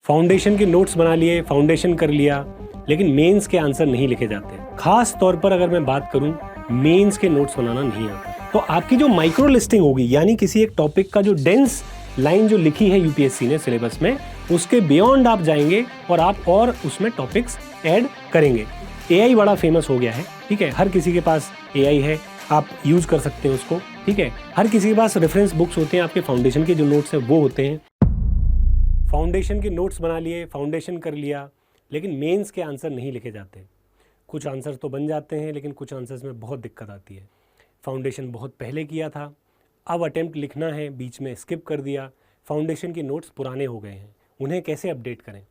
Foundation के notes बना लिए, फाउंडेशन कर लिया, लेकिन मेंस के आंसर नहीं लिखे जाते। खास तौर पर अगर मैं बात करूं, मेंस के नोट्स बनाना नहीं आता, तो आपकी जो माइक्रो लिस्टिंग होगी, यानी किसी एक टॉपिक का जो डेंस लाइन जो लिखी है यूपीएससी ने सिलेबस में, उसके बियॉन्ड आप जाएंगे और उसमें टॉपिक्स ऐड करेंगे। एआई बड़ा फेमस हो गया है, ठीक है, हर किसी के पास एआई है, आप यूज कर सकते हैं उसको, ठीक है। हर किसी के पास रेफरेंस बुक्स होते हैं, आपके फाउंडेशन के जो नोट्स हैं वो होते हैं। फाउंडेशन के नोट्स बना लिए, फाउंडेशन कर लिया, लेकिन मेंस के आंसर नहीं लिखे जाते। कुछ आंसर तो बन जाते हैं, लेकिन कुछ आंसर्स में बहुत दिक्कत आती है। फाउंडेशन बहुत पहले किया था, अब अटेम्प्ट लिखना है, बीच में स्किप कर दिया, फाउंडेशन के नोट्स पुराने हो गए हैं, उन्हें कैसे अपडेट करें।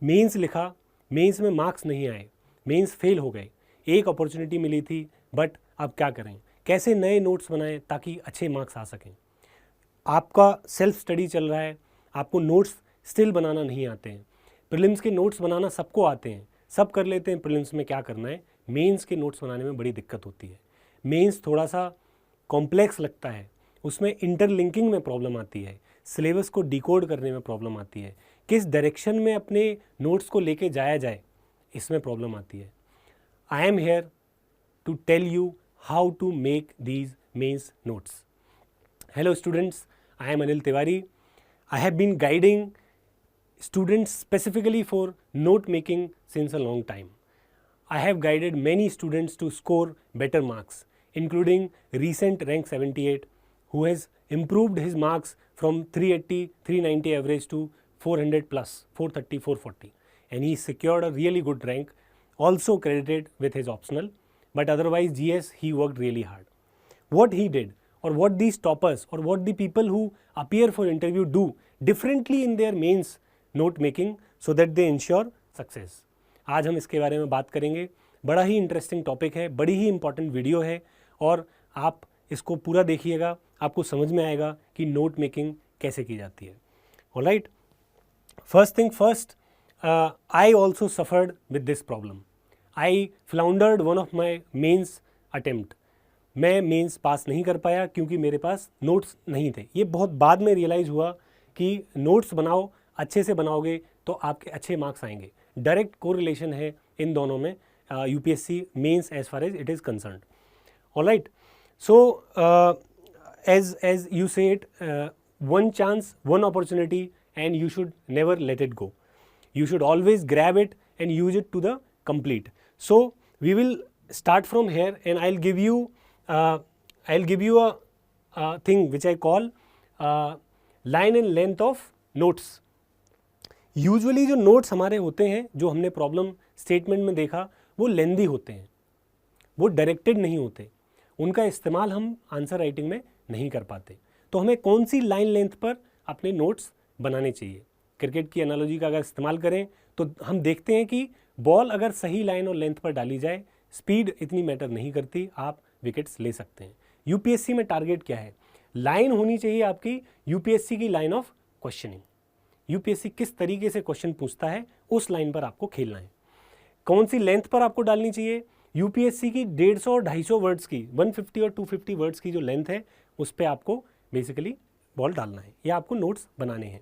मेंस लिखा, मेंस में मार्क्स नहीं आए, मेंस फेल हो गए, एक अपॉर्चुनिटी मिली थी, बट अब क्या करें, कैसे नए नोट्स बनाएं ताकि अच्छे मार्क्स आ सकें। आपका सेल्फ स्टडी चल रहा है, आपको नोट्स स्टिल बनाना नहीं आते हैं। प्रीलिम्स के नोट्स बनाना सबको आते हैं, सब कर लेते हैं प्रीलिम्स में क्या करना है, मेंस के नोट्स बनाने में बड़ी दिक्कत होती है। मेंस थोड़ा सा कॉम्प्लेक्स लगता है, उसमें इंटरलिंकिंग में प्रॉब्लम आती है, सिलेबस को डिकोड करने में प्रॉब्लम आती है, किस डायरेक्शन में अपने नोट्स को लेके जाया जाए, इसमें प्रॉब्लम आती है। I am here to tell you how to make these mains notes. Hello students, I am Anil Tiwari. I have been guiding students specifically for note making since a long time. I have guided many students to score better marks, including recent rank 78, who has improved his marks from 380, 390 average to 400 plus, 430, 440. And he secured a really good rank, also credited with his optional, but otherwise GS he worked really hard. What he did, or what these toppers or what the people who appear for interview do differently in their mains note making so that they ensure success. आज हम इसके बारे में बात करेंगे। बड़ा ही interesting topic है, बड़ी ही इंपॉर्टेंट वीडियो है और आप इसको पूरा देखिएगा, आपको समझ में आएगा कि नोट मेकिंग कैसे की जाती है। Alright, first thing first, I also suffered with this problem. I floundered one of my mains attempt. मैं मेंस पास नहीं कर पाया क्योंकि मेरे पास नोट्स नहीं थे। ये बहुत बाद में रियलाइज़ हुआ कि नोट्स बनाओ, अच्छे से बनाओगे तो आपके अच्छे मार्क्स आएंगे। डायरेक्ट कोरिलेशन है इन दोनों में, UPSC mains as far as it is concerned. Alright, so as you say it, one chance, one opportunity, and you should never let it go. You should always grab it and use it to the complete. So we will start from here, and I'll give you a thing which I call line and length of notes. Usually जो notes हमारे होते हैं, जो हमने problem statement में देखा, वो लेंदी होते हैं, वो डायरेक्टेड नहीं होते, उनका इस्तेमाल हम आंसर राइटिंग में नहीं कर पाते. तो हमें कौन सी लाइन लेंथ पर अपने नोट्स बनाने चाहिए. क्रिकेट की एनालॉजी का अगर इस्तेमाल करें तो हम देखते हैं कि बॉल अगर सही लाइन और लेंथ पर डाली जाए, स्पीड इतनी मैटर नहीं करती, आप विकेट्स ले सकते हैं. यूपीएससी में टारगेट क्या है, लाइन होनी चाहिए आपकी यूपीएससी की लाइन ऑफ क्वेश्चनिंग. यूपीएससी किस तरीके से क्वेश्चन पूछता है, उस लाइन पर आपको खेलना है. कौन सी लेंथ पर आपको डालनी चाहिए, यूपीएससी की 150 और 250 वर्ड्स की, 150 और 250 वर्ड्स की जो लेंथ है, उस पर आपको बेसिकली बॉल डालना है या आपको नोट्स बनाने हैं.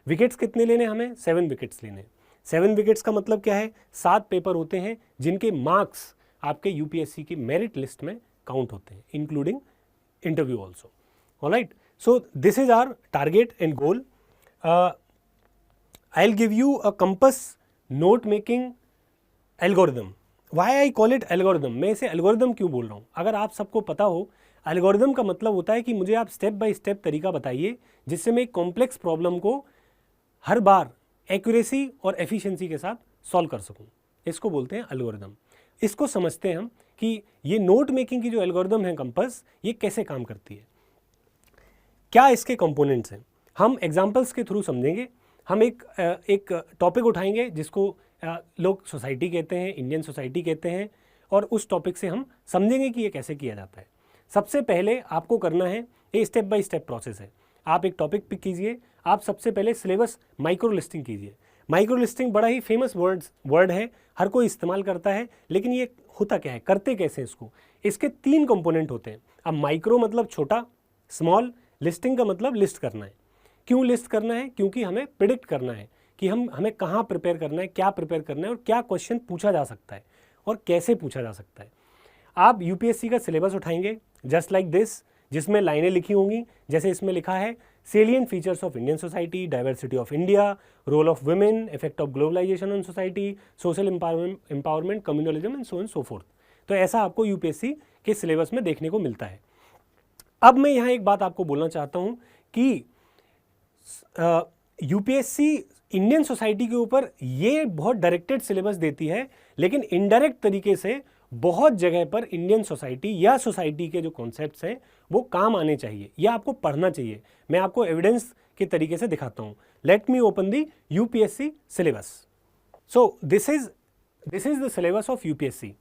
विकेट्स कितने लेने, हमें 7 विकेट्स लेने. 7 विकेट्स का मतलब क्या है, 7 पेपर होते हैं जिनके मार्क्स आपके यूपीएससी की मेरिट लिस्ट में काउंट होते हैं, including interview also. Alright, so this is our target and goal. I will give you a compass note making algorithm. Why I call it algorithm. मैं इसे एल्गोरिदम क्यों बोल रहा हूँ, अगर आप सबको पता हो, एल्गोरिदम का मतलब होता है कि मुझे आप स्टेप बाय स्टेप तरीका बताइए जिससे मैं एक कॉम्प्लेक्स प्रॉब्लम को हर बार एक्यूरेसी और एफिशिएंसी के साथ सॉल्व कर सकूं. इसको बोलते हैं एल्गोरिदम. इसको समझते हैं हम कि ये नोट मेकिंग की जो एल्गोरिदम है कंपास, ये कैसे काम करती है, क्या इसके कंपोनेंट्स हैं, हम एग्जांपल्स के थ्रू समझेंगे. हम एक टॉपिक उठाएंगे जिसको लोग सोसाइटी कहते हैं, इंडियन सोसाइटी कहते हैं, और उस टॉपिक से हम समझेंगे कि ये कैसे किया जाता है. सबसे पहले आपको करना है, ये स्टेप बाय स्टेप प्रोसेस है. आप एक टॉपिक पिक कीजिए, आप सबसे पहले सिलेबस माइक्रो लिस्टिंग कीजिए. माइक्रो लिस्टिंग बड़ा ही फेमस वर्ड है, हर कोई इस्तेमाल करता है, लेकिन ये होता क्या है, करते कैसे इसको. इसके 3 कंपोनेंट होते हैं. अब माइक्रो मतलब छोटा, स्मॉल, लिस्टिंग का मतलब लिस्ट करना है. क्यों लिस्ट करना है, क्योंकि हमें प्रिडिक्ट करना है कि हमें कहाँ प्रिपेयर करना है, क्या प्रिपेयर करना है और क्या क्वेश्चन पूछा जा सकता है और कैसे पूछा जा सकता है। आप यूपीएससी का सिलेबस उठाएंगे जस्ट लाइक दिस, जिसमें लाइनें लिखी होंगी जैसे इसमें लिखा है salient features of Indian society, diversity of India, role of women, effect of globalisation on society, social empowerment, communalism and so and so forth. तो ऐसा आपको यूपीएससी के सिलेबस में देखने को मिलता है। अब मैं यहाँ एक बात आपको बोलना चाहता हूँ कि यूपीएससी इंडियन सोसाइटी के ऊपर ये बहुत डायरेक्टेड सिलेबस देती है, लेकिन इनडायरेक्ट तरीके से बहुत जगह पर इंडियन सोसाइटी या सोसाइटी के जो कॉन्सेप्ट्स हैं वो काम आने चाहिए या आपको पढ़ना चाहिए। मैं आपको एविडेंस के तरीके से दिखाता हूँ। Let me open the UPSC syllabus. So this is the syllabus of UPSC.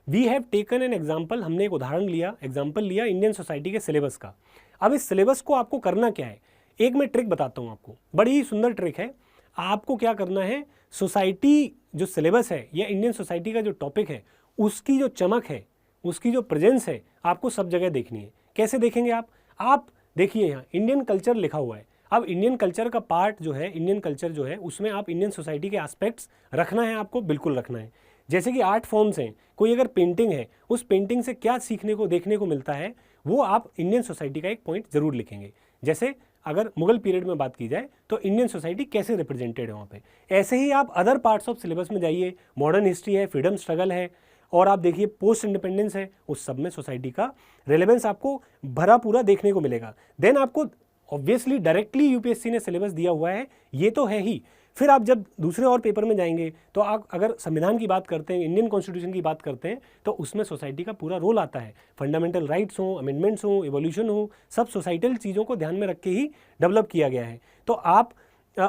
We have taken an example, हमने एक उदाहरण लिया, एग्जाम्पल लिया इंडियन सोसाइटी के सिलेबस का। अब इस सिलेबस को आपको करना क्या है, एक मैं ट्रिक बताता हूँ आपको, बड़ी ही सुंदर ट्रिक है। आपको क्या करना है, सोसाइटी जो सिलेबस है या इंडियन सोसाइटी का जो टॉपिक है उसकी जो चमक है, उसकी जो प्रेजेंस है, आपको सब जगह देखनी है। कैसे देखेंगे आप देखिए यहाँ इंडियन कल्चर लिखा हुआ है। अब इंडियन कल्चर का पार्ट जो है, इंडियन कल्चर जो है उसमें आप इंडियन सोसाइटी के एस्पेक्ट्स रखना है, आपको बिल्कुल रखना है। जैसे कि आर्ट फॉर्म्स हैं, कोई अगर पेंटिंग है, उस पेंटिंग से क्या सीखने को देखने को मिलता है वो आप इंडियन सोसाइटी का एक पॉइंट जरूर लिखेंगे। जैसे अगर मुगल पीरियड में बात की जाए तो इंडियन सोसाइटी कैसे रिप्रेजेंटेड है वहाँ पे। ऐसे ही आप अदर पार्ट्स ऑफ सिलेबस में जाइए, मॉडर्न हिस्ट्री है, फ्रीडम स्ट्रगल है, और आप देखिए पोस्ट इंडिपेंडेंस है, उस सब में सोसाइटी का रेलेवेंस आपको भरा पूरा देखने को मिलेगा। देन आपको ऑब्वियसली डायरेक्टली यूपीएससी ने सिलेबस दिया हुआ है, ये तो है ही। फिर आप जब दूसरे और पेपर में जाएंगे तो आप अगर संविधान की बात करते हैं, इंडियन कॉन्स्टिट्यूशन की बात करते हैं, तो उसमें सोसाइटी का पूरा रोल आता है। फंडामेंटल राइट्स हो, अमेंडमेंट्स हो, एवोल्यूशन हो, सब सोसाइटल चीज़ों को ध्यान में रख के ही डेवलप किया गया है। तो आप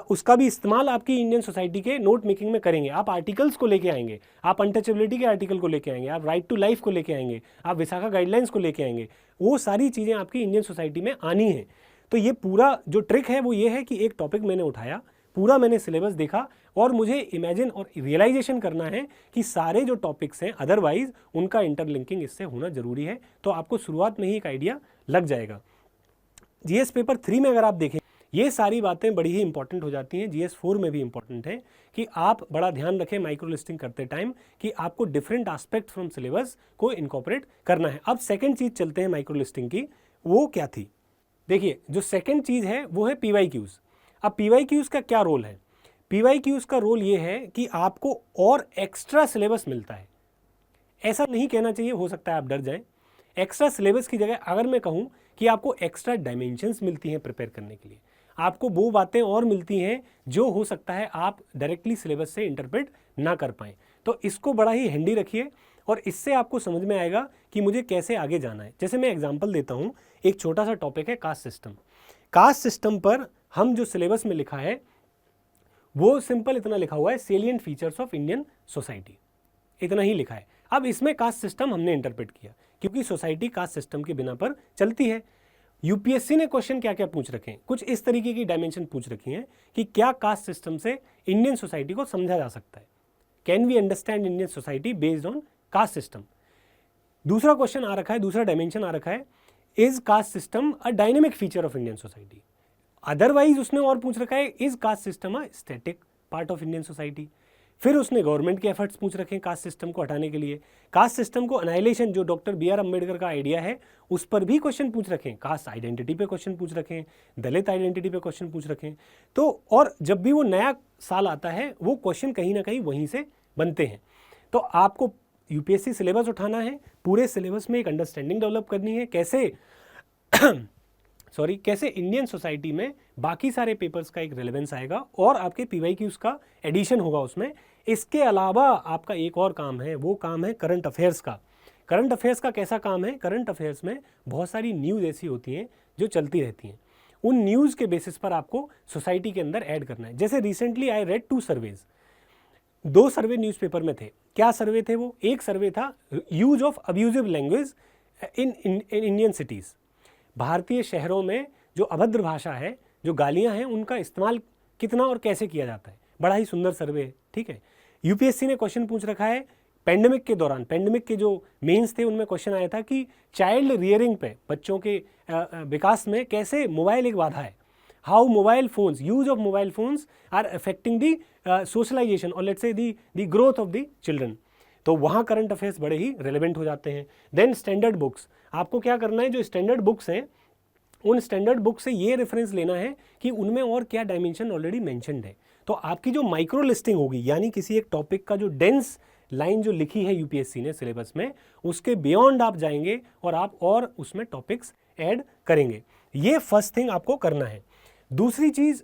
उसका भी इस्तेमाल आपकी इंडियन सोसाइटी के नोट मेकिंग में करेंगे। आप आर्टिकल्स को लेके आएंगे, आप अनटचेबिलिटी के आर्टिकल को लेके आएंगे, आप राइट टू लाइफ को लेके आएंगे, आप विशाखा गाइडलाइंस को लेके आएंगे। वो सारी चीज़ें आपकी इंडियन सोसाइटी में आनी है। तो ये पूरा जो ट्रिक है वो ये है कि एक टॉपिक मैंने उठाया, पूरा मैंने सिलेबस देखा और मुझे इमेजिन और रियलाइजेशन करना है कि सारे जो टॉपिक्स हैं अदरवाइज उनका इंटरलिंकिंग इससे होना जरूरी है। तो आपको शुरुआत में ही एक आइडिया लग जाएगा। जीएस पेपर 3 में अगर आप देखें, ये सारी बातें बड़ी ही इंपॉर्टेंट हो जाती हैं। जीएस 4 में भी इंपॉर्टेंट है कि आप बड़ा ध्यान रखें माइक्रो लिस्टिंग करते टाइम कि आपको डिफरेंट एस्पेक्ट फ्रॉम सिलेबस को इनकॉर्पोरेट करना है। अब सेकंड चीज़ चलते हैं माइक्रो लिस्टिंग की, वो क्या थी। देखिए जो सेकंड चीज़ है वो है पीवाईक्यूज़। अब पीवाईक्यूज़ का क्या रोल है, पीवाईक्यूज़ का रोल ये है कि आपको और एक्स्ट्रा सिलेबस मिलता है। ऐसा नहीं कहना चाहिए, हो सकता है आप डर जाएं। एक्स्ट्रा सिलेबस की जगह अगर मैं कहूँ कि आपको एक्स्ट्रा डायमेंशंस मिलती हैं प्रिपेयर करने के लिए, आपको वो बातें और मिलती हैं जो हो सकता है आप डायरेक्टली सिलेबस से इंटरप्रेट ना कर पाएँ। तो इसको बड़ा ही हैंडी रखिए और इससे आपको समझ में आएगा कि मुझे कैसे आगे जाना है। जैसे मैं एग्जांपल देता हूँ, एक छोटा सा टॉपिक है कास्ट सिस्टम। कास्ट सिस्टम पर हम जो सिलेबस में लिखा है वो सिंपल इतना लिखा हुआ है, salient features of Indian society, इतना ही लिखा है। अब इसमें कास्ट सिस्टम हमने इंटरप्रेट किया क्योंकि सोसाइटी कास्ट सिस्टम के बिना पर चलती है। यूपीएससी ने क्वेश्चन क्या क्या पूछ रखे हैं, कुछ इस तरीके की डायमेंशन पूछ रखी हैं कि क्या कास्ट सिस्टम से इंडियन सोसाइटी को समझा जा सकता है, can we understand Indian society based on caste system. दूसरा क्वेश्चन आ रखा है, दूसरा डायमेंशन आ रखा है, is caste system a dynamic feature of Indian society. Otherwise उसने और पूछ रखा है, is caste system a static part of Indian society. फिर उसने गवर्नमेंट के एफर्ट्स पूछ रखे हैं कास्ट सिस्टम को हटाने के लिए। कास्ट सिस्टम को अनाइलेशन, जो डॉक्टर BR अम्बेडकर का आइडिया है, उस पर भी क्वेश्चन पूछ रखे हैं। कास्ट आइडेंटिटी पे क्वेश्चन पूछ रखे हैं, दलित आइडेंटिटी पे क्वेश्चन पूछ रखे हैं। तो और जब भी वो नया साल आता है वो क्वेश्चन कहीं ना कहीं वहीं से बनते हैं। तो आपको यूपीएससी सिलेबस उठाना है, पूरे सिलेबस में एक अंडरस्टैंडिंग डेवलप करनी है कैसे कैसे इंडियन सोसाइटी में बाकी सारे पेपर्स का एक रेलेवेंस आएगा और आपके पीवाईक्यूज़ का एडिशन होगा उसमें। इसके अलावा आपका एक और काम है, वो काम है करंट अफेयर्स का। करंट अफेयर्स का कैसा काम है, करंट अफेयर्स में बहुत सारी न्यूज़ ऐसी होती हैं जो चलती रहती हैं, उन न्यूज़ के बेसिस पर आपको सोसाइटी के अंदर ऐड करना है। जैसे recently I read 2 surveys, 2 survey newspaper में थे। क्या सर्वे थे वो, एक सर्वे था use of abusive language in Indian cities. भारतीय शहरों में जो अभद्र भाषा है, जो गालियां हैं, उनका इस्तेमाल कितना और कैसे किया जाता है। बड़ा ही सुंदर सर्वे है, ठीक है। यूपीएससी ने क्वेश्चन पूछ रखा है पेंडेमिक के दौरान, पेंडेमिक के जो मेंस थे उनमें क्वेश्चन आया था कि चाइल्ड रियरिंग पे, बच्चों के विकास में कैसे मोबाइल एक बाधा है। How mobile phones, use of mobile phones are affecting the socialization और let's say the growth of the children. तो वहाँ करंट अफेयर्स बड़े ही रेलिवेंट हो जाते हैं। देन स्टैंडर्ड बुक्स, आपको क्या करना है, जो स्टैंडर्ड बुक्स हैं उन स्टैंडर्ड बुक से ये रेफरेंस लेना है कि उनमें और क्या डायमेंशन ऑलरेडी मेंशन्ड है। तो आपकी जो माइक्रो लिस्टिंग होगी, यानी किसी एक टॉपिक का जो डेंस लाइन जो लिखी है यूपीएससी ने सिलेबस में, उसके बियॉन्ड आप जाएंगे और आप और उसमें टॉपिक्स ऐड करेंगे। ये फर्स्ट थिंग आपको करना है। दूसरी चीज़,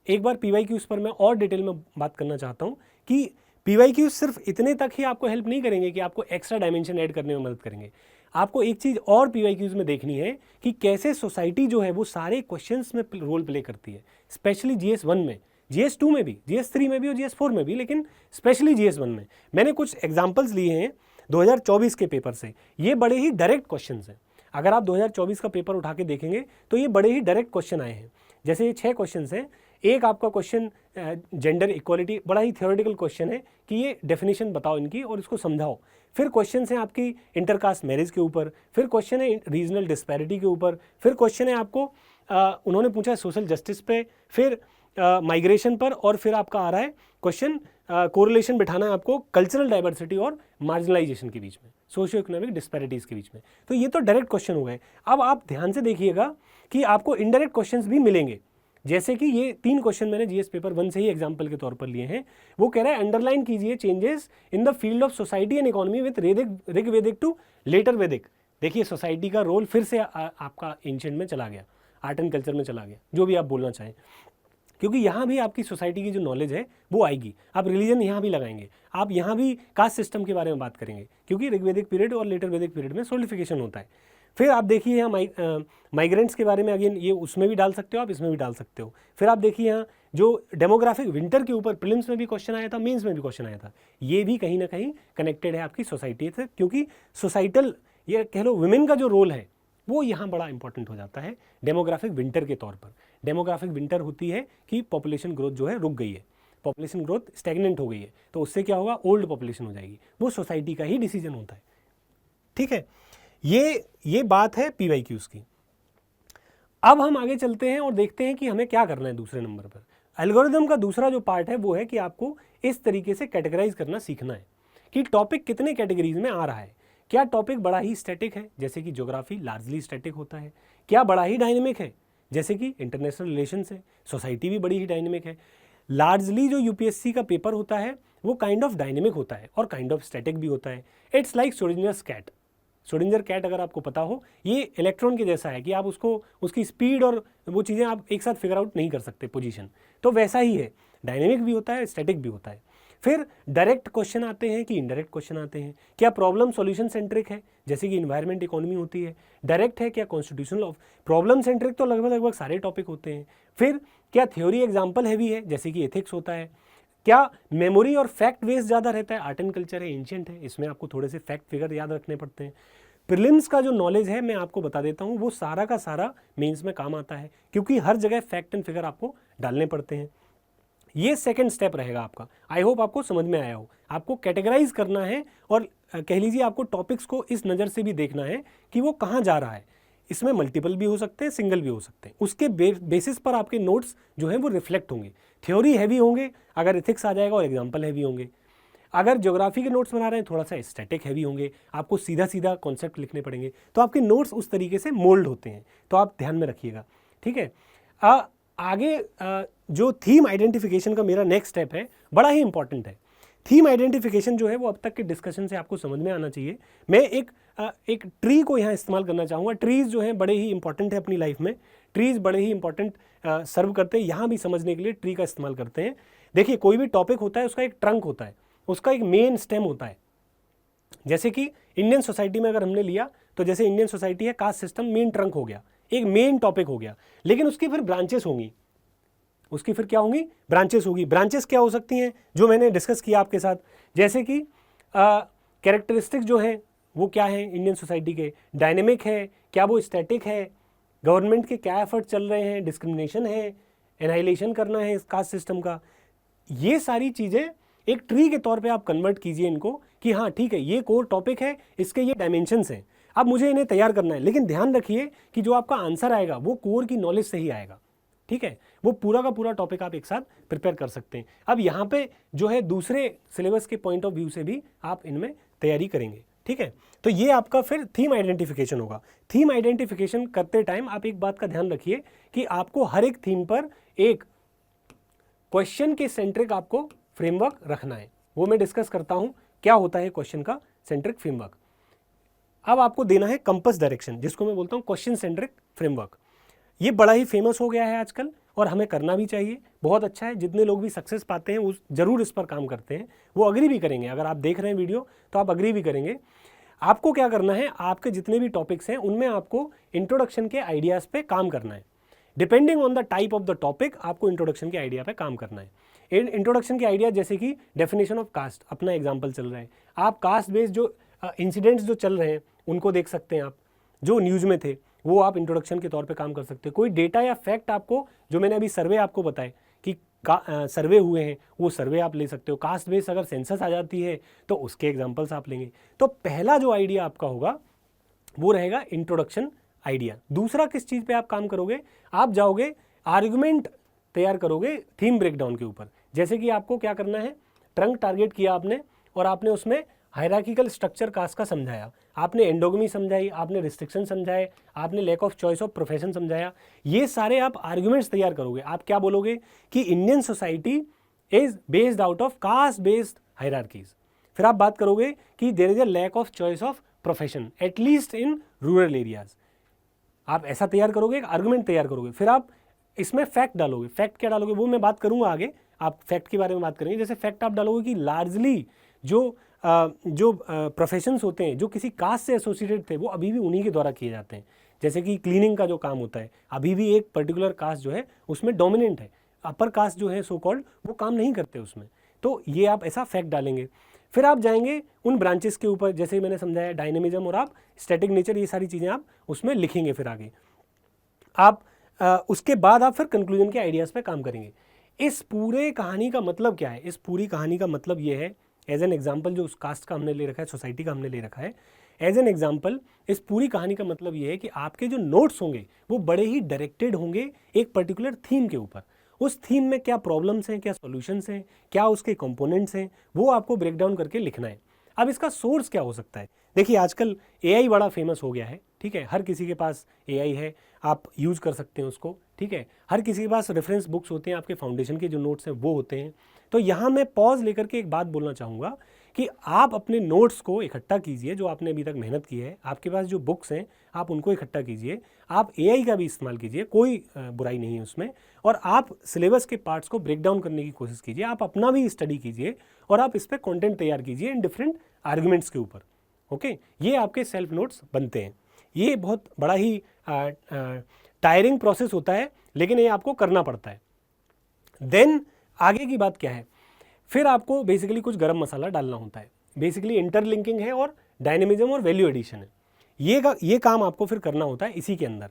एक बार पीवाईक्यूज पर मैं और डिटेल में बात करना चाहता हूँ कि पीवाईक्यूज सिर्फ इतने तक ही आपको हेल्प नहीं करेंगे कि आपको एक्स्ट्रा डायमेंशन ऐड करने में मदद करेंगे। आपको एक चीज़ और पीवाईक्यूज में देखनी है कि कैसे सोसाइटी जो है वो सारे क्वेश्चंस में रोल प्ले करती है, स्पेशली जीएस 1 में, जीएस 2 में भी, जीएस 3 में भी और जीएस 4 में भी, लेकिन स्पेशली जीएस 1 में। मैंने कुछ एग्जाम्पल्स लिए हैं 2024 के पेपर से। ये बड़े ही डायरेक्ट क्वेश्चन हैं। अगर आप 2024 का पेपर उठा के देखेंगे तो ये बड़े ही डायरेक्ट क्वेश्चन आए हैं। जैसे ये 6 क्वेश्चन हैं। एक आपका क्वेश्चन जेंडर इक्वालिटी, बड़ा ही थियोरेटिकल क्वेश्चन है कि ये डेफिनेशन बताओ इनकी और इसको समझाओ। फिर क्वेश्चन हैं आपकी इंटरकास्ट मैरिज के ऊपर, फिर क्वेश्चन है रीजनल डिस्पैरिटी के ऊपर, फिर क्वेश्चन है आपको उन्होंने पूछा है सोशल जस्टिस पे, फिर माइग्रेशन पर, और फिर आपका आ रहा है क्वेश्चन कोरिलेशन बिठाना है आपको कल्चरल डाइवर्सिटी और मार्जिनलाइजेशन के बीच में, सोशियो इकोनॉमिक डिस्पैरिटीज़ के बीच में। तो ये तो डायरेक्ट क्वेश्चन हो गए। अब आप ध्यान से देखिएगा कि आपको इनडायरेक्ट क्वेश्चंस भी मिलेंगे। जैसे कि ये 3 क्वेश्चन मैंने जीएस पेपर 1 से ही एग्जाम्पल के तौर पर लिए हैं। वो कह रहा है अंडरलाइन कीजिए changes in the field of society and economy with Rig वैदिक टू लेटर वैदिक। देखिए सोसाइटी का रोल फिर से आपका एंशिएंट में चला गया, आर्ट एंड कल्चर में चला गया, जो भी आप बोलना चाहें, क्योंकि यहाँ भी आपकी सोसाइटी की जो नॉलेज है वो आएगी। आप रिलीजन यहाँ भी लगाएंगे, आप यहाँ भी कास्ट सिस्टम के बारे में बात करेंगे, क्योंकि ऋग्वेदिक पीरियड और लेटर वैदिक पीरियड में सोलिडिफिकेशन होता है। फिर आप देखिए यहाँ माइग्रेंट्स के बारे में, अगेन ये उसमें भी डाल सकते हो आप, इसमें भी डाल सकते हो। फिर आप देखिए यहाँ जो डेमोग्राफिक विंटर के ऊपर प्रीलिम्स में भी क्वेश्चन आया था, मेंस में भी क्वेश्चन आया था। ये भी कहीं ना कहीं कनेक्टेड है आपकी सोसाइटी से, क्योंकि सोसाइटल, ये कह लो वुमेन का जो रोल है वो यहाँ बड़ा इंपॉर्टेंट हो जाता है डेमोग्राफिक विंटर के तौर पर। डेमोग्राफिक विंटर होती है कि पॉपुलेशन ग्रोथ जो है रुक गई है, पॉपुलेशन ग्रोथ स्टैग्नेंट हो गई है, तो उससे क्या होगा, ओल्ड पॉपुलेशन हो जाएगी। वो सोसाइटी का ही डिसीजन होता है। ठीक है, ये बात है पीवाईक्यूज की। अब हम आगे चलते हैं और देखते हैं कि हमें क्या करना है दूसरे नंबर पर। एल्गोरिदम का दूसरा जो पार्ट है वो है कि आपको इस तरीके से कैटेगराइज करना सीखना है कि टॉपिक कितने कैटेगरीज में आ रहा है। क्या टॉपिक बड़ा ही स्टैटिक है, जैसे कि ज्योग्राफी लार्जली स्टैटिक होता है? क्या बड़ा ही डायनेमिक है, जैसे कि इंटरनेशनल रिलेशंस है? सोसाइटी भी बड़ी ही डायनेमिक है। लार्जली जो यूपीएससी का पेपर होता है वो काइंड ऑफ डायनेमिक होता है और काइंड ऑफ स्टैटिक भी होता है। It's like Schrodinger's cat. Schrodinger cat अगर आपको पता हो, ये इलेक्ट्रॉन के जैसा है कि आप उसको, उसकी स्पीड और वो चीज़ें आप एक साथ फिगर आउट नहीं कर सकते, पोजीशन। तो वैसा ही है, डायनेमिक भी होता है, स्टैटिक भी होता है। फिर डायरेक्ट क्वेश्चन आते हैं कि इनडायरेक्ट क्वेश्चन आते हैं। क्या प्रॉब्लम सॉल्यूशन सेंट्रिक है, जैसे कि इन्वायरमेंट इकोनॉमी होती है? डायरेक्ट है क्या कॉन्स्टिट्यूशनल ऑफ? प्रॉब्लम सेंट्रिक तो लगभग सारे टॉपिक होते हैं। फिर क्या थ्योरी एग्जाम्पल हैवी है, जैसे कि एथिक्स होता है? क्या मेमोरी और फैक्ट बेस्ड ज़्यादा रहता है? आर्ट एंड कल्चर है, एंशिएंट है, इसमें आपको थोड़े से फैक्ट फिगर याद रखने पड़ते हैं। प्रीलिम्स का जो नॉलेज है मैं आपको बता देता हूँ, वो सारा का सारा मेंस में काम आता है, क्योंकि हर जगह फैक्ट एंड फिगर आपको डालने पड़ते हैं। ये सेकंड स्टेप रहेगा आपका। आई होप आपको समझ में आया हो। आपको कैटेगराइज करना है और कह लीजिए आपको टॉपिक्स को इस नज़र से भी देखना है कि वो कहाँ जा रहा है। इसमें मल्टीपल भी हो सकते हैं, सिंगल भी हो सकते हैं। उसके बेसिस पर आपके नोट्स जो हैं वो रिफ्लेक्ट होंगे। थ्योरी हैवी होंगे अगर एथिक्स आ जाएगा, और एग्जाम्पल हैवी होंगे। अगर ज्योग्राफी के नोट्स बना रहे हैं, थोड़ा सा स्टैटिक हैवी होंगे, आपको सीधा सीधा कॉन्सेप्ट लिखने पड़ेंगे। तो आपके नोट्स उस तरीके से मोल्ड होते हैं, तो आप ध्यान में रखिएगा। ठीक है, आगे जो थीम आइडेंटिफिकेशन का मेरा नेक्स्ट स्टेप है, बड़ा ही इंपॉर्टेंट है। थीम आइडेंटिफिकेशन जो है वो अब तक के डिस्कशन से आपको समझ में आना चाहिए। मैं एक ट्री को यहाँ इस्तेमाल करना चाहूँगा। ट्रीज़ जो हैं बड़े ही इंपॉर्टेंट है अपनी लाइफ में। ट्रीज़ बड़े ही इंपॉर्टेंट सर्व करते हैं। यहाँ भी समझने के लिए ट्री का इस्तेमाल करते हैं। देखिए, कोई भी टॉपिक होता है, उसका एक ट्रंक होता है, उसका एक मेन स्टेम होता है। जैसे कि इंडियन सोसाइटी में अगर हमने लिया, तो जैसे इंडियन सोसाइटी है, कास्ट सिस्टम मेन ट्रंक हो गया, एक मेन टॉपिक हो गया। लेकिन उसकी फिर ब्रांचेस होंगी, उसकी फिर क्या होंगी, ब्रांचेस होगी। ब्रांचेस क्या हो सकती हैं, जो मैंने डिस्कस किया आपके साथ, जैसे कि कैरेक्टरिस्टिक्स जो हैं वो क्या है इंडियन सोसाइटी के, डायनेमिक है, क्या वो स्टैटिक है, गवर्नमेंट के क्या एफर्ट चल रहे हैं, डिस्क्रिमिनेशन है, एनाइलेशन करना है इस कास्ट सिस्टम का। ये सारी चीज़ें एक ट्री के तौर पे आप कन्वर्ट कीजिए इनको कि हाँ ठीक है, ये कोर टॉपिक है, इसके ये डायमेंशंस हैं, अब मुझे इन्हें तैयार करना है। लेकिन ध्यान रखिए कि जो आपका आंसर आएगा वो कोर की नॉलेज से ही आएगा। ठीक है, वो पूरा का पूरा टॉपिक आप एक साथ प्रिपेयर कर सकते हैं। अब यहाँ पे जो है दूसरे सिलेबस के पॉइंट ऑफ व्यू से भी आप इनमें तैयारी करेंगे, ठीक है। तो ये आपका फिर थीम आइडेंटिफिकेशन होगा। थीम आइडेंटिफिकेशन करते टाइम आप एक बात का ध्यान रखिए कि आपको हर एक थीम पर एक क्वेश्चन के सेंट्रिक आपको फ्रेमवर्क रखना है। वो मैं डिस्कस करता हूँ क्या होता है क्वेश्चन का सेंट्रिक फ्रेमवर्क। अब आपको देना है कंपास डायरेक्शन, जिसको मैं बोलता हूँ क्वेश्चन सेंट्रिक फ्रेमवर्क। ये बड़ा ही फेमस हो गया है आजकल और हमें करना भी चाहिए, बहुत अच्छा है। जितने लोग भी सक्सेस पाते हैं वो जरूर इस पर काम करते हैं, वो अग्री भी करेंगे। अगर आप देख रहे हैं वीडियो तो आप अग्री भी करेंगे। आपको क्या करना है, आपके जितने भी टॉपिक्स हैं उनमें आपको इंट्रोडक्शन के आइडियाज़ पे काम करना है। Depending on the type of the topic आपको इंट्रोडक्शन के आइडिया पे काम करना है। इंट्रोडक्शन के आइडिया जैसे कि डेफिनेशन ऑफ कास्ट, अपना एग्जाम्पल चल रहा है, आप कास्ट बेस्ड जो इंसिडेंट्स जो चल रहे हैं उनको देख सकते हैं। आप जो न्यूज़ में थे वो आप इंट्रोडक्शन के तौर पे काम कर सकते हैं। कोई डेटा या फैक्ट आपको, जो मैंने अभी सर्वे आपको बताए कि सर्वे हुए हैं, वो सर्वे आप ले सकते हो। कास्ट बेस्ड अगर सेंसस आ जाती है तो उसके एग्जांपल्स आप लेंगे। तो पहला जो आइडिया आपका होगा वो रहेगा इंट्रोडक्शन आइडिया। दूसरा किस चीज़ पे आप काम करोगे, आप जाओगे आर्गुमेंट तैयार करोगे थीम ब्रेकडाउन के ऊपर। जैसे कि आपको क्या करना है, ट्रंक टारगेट किया आपने और आपने उसमें हायरार्किकल स्ट्रक्चर कास्ट का समझाया, आपने एंडोगमी समझाई, आपने रिस्ट्रिक्शन समझाए, आपने lack of choice of profession समझाया। ये सारे आप आर्ग्यूमेंट्स तैयार करोगे। आप क्या बोलोगे कि Indian society is based out of caste based hierarchies. फिर आप बात करोगे कि there is a lack of choice of profession at least in rural areas. आप ऐसा तैयार करोगे, एक आर्गुमेंट तैयार करोगे। फिर आप इसमें फैक्ट डालोगे। फैक्ट क्या डालोगे वो मैं बात करूंगा आगे, आप फैक्ट के बारे में बात करेंगे। जैसे फैक्ट आप डालोगे कि लार्जली जो प्रोफेशंस होते हैं जो किसी कास्ट से एसोसिएटेड थे वो अभी भी उन्हीं के द्वारा किए जाते हैं। जैसे कि क्लीनिंग का जो काम होता है, अभी भी एक पर्टिकुलर कास्ट जो है उसमें डोमिनेंट है, अपर कास्ट जो है सो कॉल्ड वो काम नहीं करते उसमें। तो ये आप ऐसा फैक्ट डालेंगे। फिर आप जाएंगे उन ब्रांचेस के ऊपर, जैसे मैंने समझाया डायनेमिज्म और आप स्टैटिक नेचर, ये सारी चीज़ें आप उसमें लिखेंगे। फिर आगे आप उसके बाद आप फिर कंक्लूजन के आइडियाज़ पे काम करेंगे। इस पूरे कहानी का मतलब क्या है, इस पूरी कहानी का मतलब ये है, एज एन एग्जाम्पल जो उस कास्ट का हमने ले रखा है, सोसाइटी का हमने ले रखा है, एज एन एग्जाम्पल इस पूरी कहानी का मतलब ये है कि आपके जो नोट्स होंगे वो बड़े ही डायरेक्टेड होंगे एक पर्टिकुलर थीम के ऊपर। उस थीम में क्या प्रॉब्लम्स हैं, क्या सॉल्यूशंस हैं, क्या उसके कंपोनेंट्स हैं, वो आपको ब्रेक डाउन करके लिखना है। अब इसका सोर्स क्या हो सकता है, देखिए आजकल एआई बड़ा फेमस हो गया है, ठीक है, हर किसी के पास एआई है, आप यूज़ कर सकते हैं उसको, ठीक है। हर किसी के पास रेफरेंस बुक्स होते हैं, आपके फाउंडेशन के जो नोट्स हैं वो होते हैं। तो यहाँ मैं पॉज लेकर के एक बात बोलना चाहूँगा कि आप अपने नोट्स को इकट्ठा कीजिए, जो आपने अभी तक मेहनत की है, आपके पास जो बुक्स हैं आप उनको इकट्ठा कीजिए, आप एआई का भी इस्तेमाल कीजिए, कोई बुराई नहीं है उसमें, और आप सिलेबस के पार्ट्स को ब्रेक डाउन करने की कोशिश कीजिए, आप अपना भी स्टडी कीजिए और आप इस पर कॉन्टेंट तैयार कीजिए इन डिफरेंट आर्गूमेंट्स के ऊपर। ओके, ये आपके सेल्फ नोट्स बनते हैं। ये बहुत बड़ा ही टायरिंग प्रोसेस होता है, लेकिन ये आपको करना पड़ता है। देन आगे की बात क्या है, फिर आपको बेसिकली कुछ गरम मसाला डालना होता है। बेसिकली इंटरलिंकिंग है और डायनेमिज्म और वैल्यू एडिशन है, ये काम आपको फिर करना होता है इसी के अंदर।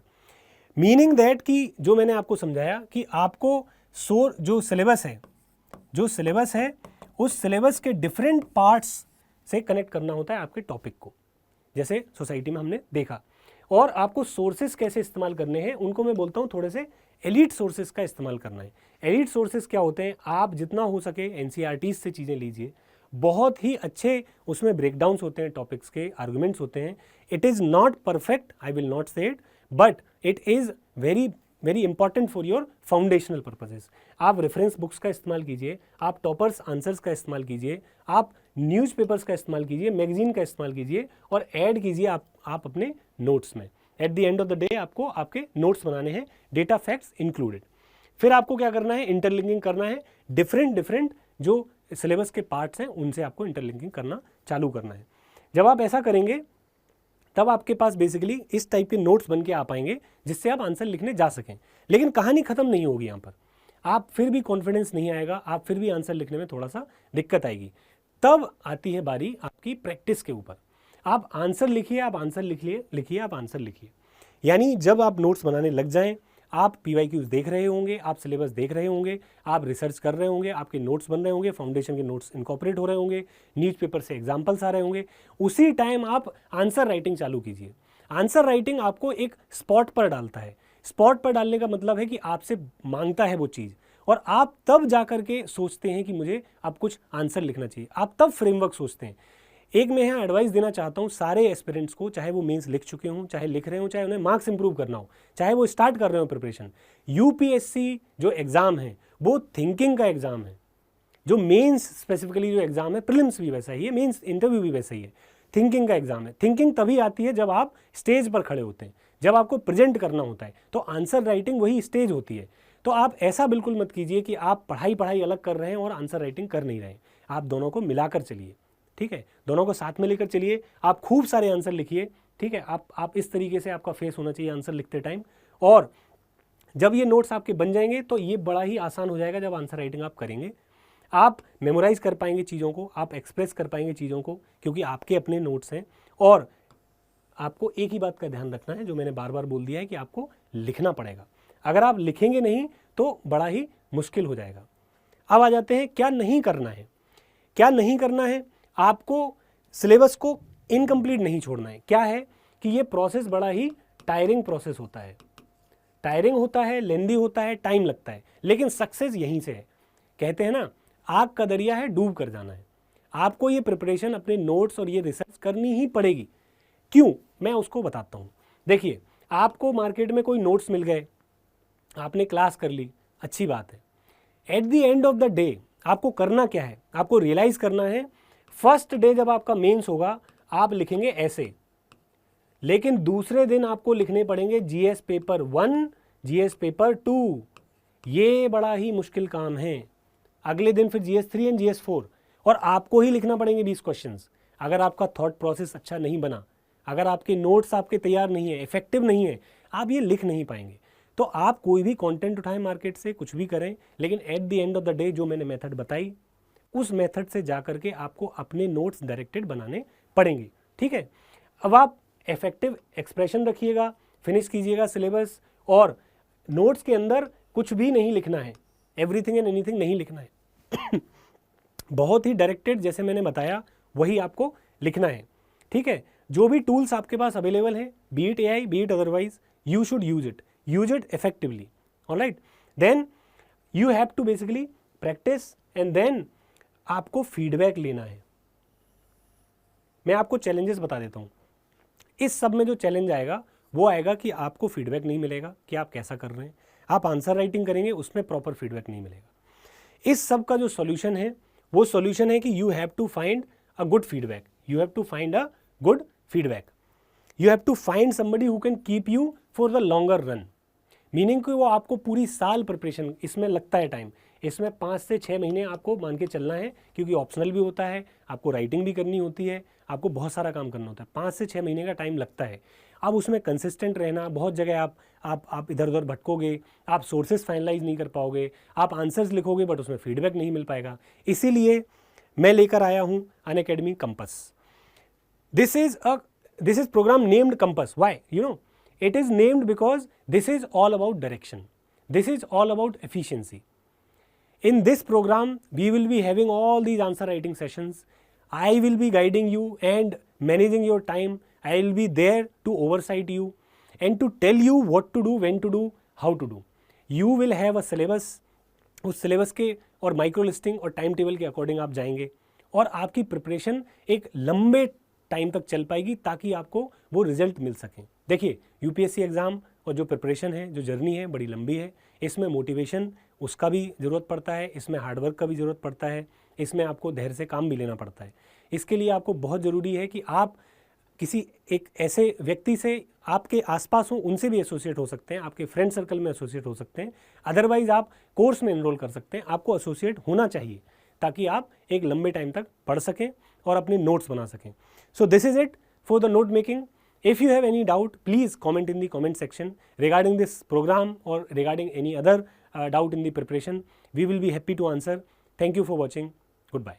मीनिंग दैट कि जो मैंने आपको समझाया कि आपको जो सिलेबस है उस सिलेबस के डिफरेंट पार्ट्स से कनेक्ट करना होता है आपके टॉपिक को, जैसे सोसाइटी में हमने देखा। और आपको सोर्सेज कैसे इस्तेमाल करने हैं उनको मैं बोलता हूँ थोड़े से एलिट सोर्सेज का इस्तेमाल करना है। एलिट सोर्सेज क्या होते हैं, आप जितना हो सके एनसीईआरटीज़ से चीज़ें लीजिए, बहुत ही अच्छे उसमें ब्रेकडाउन्स होते हैं, टॉपिक्स के आर्गुमेंट्स होते हैं। It is not perfect, I will not say it, but it is very very important for your foundational purposes. आप रेफरेंस बुक्स का इस्तेमाल कीजिए, आप टॉपर्स आंसर्स का इस्तेमाल कीजिए, आप न्यूज़पेपर्स का इस्तेमाल कीजिए, मैगजीन का इस्तेमाल कीजिए और ऐड कीजिए आप अपने नोट्स में। At the end of the day आपको आपके नोट्स बनाने हैं, डेटा फैक्ट्स इंक्लूडेड। फिर आपको क्या करना है, इंटरलिंकिंग करना है, डिफरेंट जो सिलेबस के पार्ट्स हैं उनसे आपको इंटरलिंकिंग करना चालू करना है। जब आप ऐसा करेंगे तब आपके पास बेसिकली इस टाइप के नोट्स बन के आ पाएंगे जिससे आप आंसर लिखने जा सकें। लेकिन कहानी खत्म नहीं होगी यहाँ पर, आप फिर भी कॉन्फिडेंस नहीं आएगा, आप फिर भी आंसर लिखने में थोड़ा सा दिक्कत आएगी। तब आती है बारी आपकी प्रैक्टिस के ऊपर। आप आंसर लिखिए, आप आंसर लिखिए, आप आंसर लिखिए। यानी जब आप नोट्स बनाने लग जाएं, आप PYQs देख रहे होंगे, आप सिलेबस देख रहे होंगे, आप रिसर्च कर रहे होंगे, आपके नोट्स बन रहे होंगे, फाउंडेशन के नोट्स इनकॉर्पोरेट हो रहे होंगे, न्यूज़पेपर से एग्जाम्पल्स आ रहे होंगे, उसी टाइम आप आंसर राइटिंग चालू कीजिए। आंसर राइटिंग आपको एक स्पॉट पर डालता है। स्पॉट पर डालने का मतलब है कि आपसे मांगता है वो चीज़, और आप तब जा करके सोचते हैं कि मुझे अब कुछ आंसर लिखना चाहिए, आप तब फ्रेमवर्क सोचते हैं। एक मैं यहाँ एडवाइस देना चाहता हूँ सारे एस्पिरेंट्स को, चाहे वो मेंस लिख चुके हों, चाहे लिख रहे हों, चाहे उन्हें मार्क्स इंप्रूव करना हो, चाहे वो स्टार्ट कर रहे हो प्रिपरेशन। यूपीएससी जो एग्ज़ाम है वो थिंकिंग का एग्ज़ाम है। जो मेंस स्पेसिफिकली जो एग्ज़ाम है, प्रीलिम्स भी वैसा ही है, मेंस इंटरव्यू भी वैसा ही है, थिंकिंग का एग्ज़ाम है। थिंकिंग तभी आती है जब आप स्टेज पर खड़े होते हैं, जब आपको प्रेजेंट करना होता है, तो आंसर राइटिंग वही स्टेज होती है। तो आप ऐसा बिल्कुल मत कीजिए कि आप पढ़ाई अलग कर रहे हैं और आंसर राइटिंग कर नहीं रहे हैं। आप दोनों को मिलाकर चलिए, ठीक है, दोनों को साथ में लेकर चलिए। आप खूब सारे आंसर लिखिए, ठीक है, आप इस तरीके से आपका फेस होना चाहिए आंसर लिखते टाइम। और जब ये नोट्स आपके बन जाएंगे तो ये बड़ा ही आसान हो जाएगा। जब आंसर राइटिंग आप करेंगे, आप मेमोराइज कर पाएंगे चीज़ों को, आप एक्सप्रेस कर पाएंगे चीज़ों को, क्योंकि आपके अपने नोट्स हैं। और आपको एक ही बात का ध्यान रखना है, जो मैंने बार बार बोल दिया है, कि आपको लिखना पड़ेगा। अगर आप लिखेंगे नहीं तो बड़ा ही मुश्किल हो जाएगा। अब आ जाते हैं क्या नहीं करना है। क्या नहीं करना है, आपको सिलेबस को इनकम्प्लीट नहीं छोड़ना है। क्या है कि ये प्रोसेस बड़ा ही टायरिंग प्रोसेस होता है, टायरिंग होता है, लेंदी होता है, टाइम लगता है, लेकिन सक्सेस यहीं से है। कहते हैं ना, आग का दरिया है, डूब कर जाना है। आपको ये प्रिपरेशन, अपने नोट्स और ये रिसर्च करनी ही पड़ेगी। क्यों, मैं उसको बताता हूँ। देखिए, आपको मार्केट में कोई नोट्स मिल गए, आपने क्लास कर ली, अच्छी बात है। At the end of the day आपको करना क्या है, आपको रियलाइज़ करना है, फर्स्ट डे जब आपका मेंस होगा आप लिखेंगे ऐसे, लेकिन दूसरे दिन आपको लिखने पड़ेंगे जीएस पेपर 1, जीएस पेपर 2। ये बड़ा ही मुश्किल काम है। अगले दिन फिर जीएस 3 एंड जीएस 4, और आपको ही लिखना पड़ेंगे 20 क्वेश्चंस। अगर आपका थॉट प्रोसेस अच्छा नहीं बना, अगर आपके नोट्स आपके तैयार नहीं है, इफेक्टिव नहीं है, आप ये लिख नहीं पाएंगे। तो आप कोई भी कंटेंट उठाएं मार्केट से, कुछ भी करें, लेकिन at the end of the day जो मैंने मेथड बताई, उस मेथड से जा करके आपको अपने नोट्स डायरेक्टेड बनाने पड़ेंगे, ठीक है। अब आप इफेक्टिव एक्सप्रेशन रखिएगा, फिनिश कीजिएगा सिलेबस, और नोट्स के अंदर कुछ भी नहीं लिखना है, एवरीथिंग एंड एनीथिंग नहीं लिखना है। बहुत ही डायरेक्टेड, जैसे मैंने बताया, वही आपको लिखना है, ठीक है। जो भी टूल्स आपके पास अवेलेबल हैं, be it AI, be it otherwise, you should use it effectively, alright. Then you have to basically practice, and then आपको फीडबैक लेना है। मैं आपको चैलेंजेस बता देता हूँ। इस सब में जो चैलेंज आएगा वो आएगा कि आपको फीडबैक नहीं मिलेगा कि आप कैसा कर रहे हैं। आप आंसर राइटिंग करेंगे, उसमें प्रॉपर फीडबैक नहीं मिलेगा। इस सब का जो सॉल्यूशन है वो सॉल्यूशन है कि you have to find a good feedback, you have to find a good feedback, you have to find somebody who can keep you for the longer run. Meaning कि वो आपको पूरी साल प्रिपरेशन, इसमें लगता है टाइम, इसमें 5 से 6 महीने आपको मान के चलना है, क्योंकि ऑप्शनल भी होता है, आपको राइटिंग भी करनी होती है, आपको बहुत सारा काम करना होता है। 5 से 6 महीने का टाइम लगता है। अब उसमें कंसिस्टेंट रहना, बहुत जगह आप इधर उधर भटकोगे, आप सोर्सेज फाइनलाइज नहीं कर पाओगे, आप आंसर्स लिखोगे बट उसमें फीडबैक नहीं मिल पाएगा। इसीलिए मैं लेकर आया हूँ Unacademy compass. This is program named compass. Why? You know, it is named because this is all about direction, this is all about efficiency. In this program we will be having all these answer writing sessions. I will be guiding you and managing your time. I will be there to oversight you and to tell you what to do, when to do, how to do. You will have a syllabus. उस syllabus के और micro listing और time table के according आप जाएंगे, और आपकी preparation एक लंबे टाइम तक चल पाएगी ताकि आपको वो रिजल्ट मिल सकें। देखिए, यूपीएससी एग्ज़ाम और जो प्रिपरेशन है, जो जर्नी है, बड़ी लंबी है। इसमें मोटिवेशन उसका भी ज़रूरत पड़ता है, इसमें हार्डवर्क का भी ज़रूरत पड़ता है, इसमें आपको धैर्य से काम भी लेना पड़ता है। इसके लिए आपको बहुत ज़रूरी है कि आप किसी एक ऐसे व्यक्ति से, आपके आसपास हो, उनसे भी एसोसिएट हो सकते हैं, आपके फ्रेंड सर्कल में एसोसिएट हो सकते हैं, अदरवाइज़ आप कोर्स में एनरोल कर सकते हैं। आपको एसोसिएट होना चाहिए ताकि आप एक लंबे टाइम तक पढ़ सकें और अपने नोट्स बना सकें। So this is it for the note making. If you have any doubt, please comment in the comment section regarding this program or regarding any other doubt in the preparation. We will be happy to answer. Thank you for watching. Goodbye.